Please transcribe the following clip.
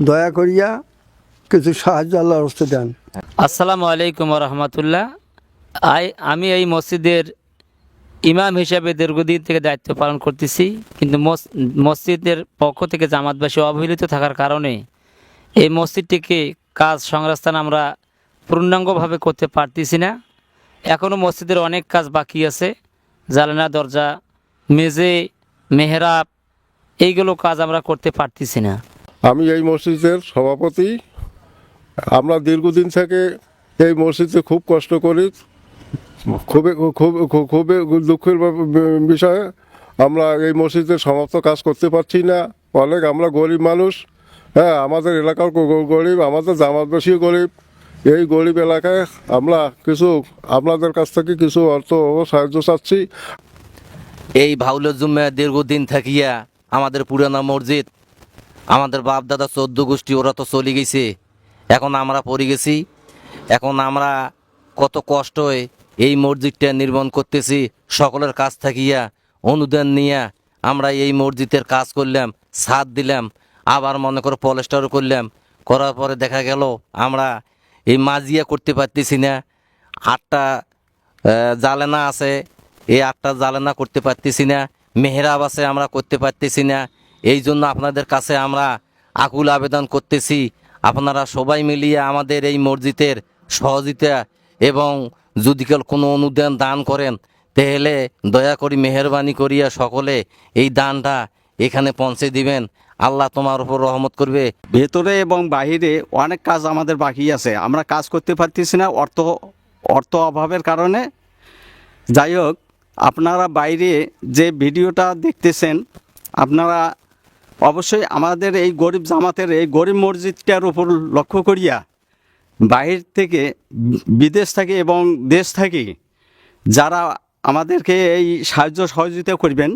দয়া করিয়া কিছু সাহায্য আল্লাহর হস্তে দেন। আসসালামু আলাইকুম রহমতুল্লাহ। আমি এই মসজিদের ইমাম হিসাবে দীর্ঘদিন থেকে দায়িত্ব পালন করতেছি, কিন্তু মসজিদের পক্ষ থেকে জামাতবাসী অবহেলিত থাকার কারণে এই মসজিদটিকে কাজ সংস্থান আমরা পূর্ণাঙ্গভাবে করতে পারতেছি না। এখনও মসজিদের অনেক কাজ বাকি আছে, জানালা, দরজা, মেঝে, মেহরাব, এইগুলো কাজ আমরা করতে পারতেছি না। আমি এই মসজিদের সভাপতি। আমরা দীর্ঘদিন থেকে এই মসজিদে খুব কষ্ট করি। খুবই খুবই দুঃখের বিষয়ে আমরা এই মসজিদের সমাপ্ত কাজ করতে পারছি না। অনেক আমরা গরিব মানুষ, হ্যাঁ, আমাদের এলাকার গরিব, আমাদের জামাতবাসীও গরিব। এই গরিব এলাকায় আমরা কিছু আপনাদের কাছ থেকে কিছু অর্থ সাহায্য চাচ্ছি। এই ভাউলের জুম্মে দীর্ঘদিন থাকিয়া আমাদের পুরানা মসজিদ, আমাদের বাপ দাদা 14 গোষ্ঠী ওরা তো চলে গেছে, এখন আমরা পড়ে গেছি। এখন আমরা কত কষ্ট হয়ে এই মসজিদটা নির্মাণ করতেছি, সকলের কাছ থাকিয়া অনুদান নিয়ে আমরা এই মসজিদের কাজ করলাম, ছাদ দিলাম, আবার মনে করো পলেস্টারও করলাম। করার পরে দেখা গেল আমরা এই মাজিয়া করতে পারতেছি না। 8টা জালেনা আছে, এই 8টা জালেনা করতে পারতেছি না। মেহরাব আছে, আমরা করতে পারতেছি না। এই জন্য আপনাদের কাছে আমরা আকুল আবেদন করতেছি, আপনারা সবাই মিলিয়ে আমাদের এই মসজিদের সহযোগিতা এবং যদি কোনো অনুদান দান করেন, তাহলে দয়া করি মেহরবানি করিয়া সকলে এই দানটা এখানে পৌঁছে দিবেন। আল্লাহ তোমার উপর রহমত করবে। ভেতরে এবং বাহিরে অনেক কাজ আমাদের বাকি আছে, আমরা কাজ করতে পারতেছি না অর্থ অভাবের কারণে। যাই হোক, আপনারা বাইরে যে ভিডিওটা দেখতেছেন, আপনারা অবশ্যই আমাদের এই গরিব জামাতের এই গরিব মসজিদটার উপর লক্ষ্য করিয়া বাহির থেকে, বিদেশ থেকে এবং দেশ থেকে যারা আমাদেরকে এই সাহায্য সহযোগিতা করবেন,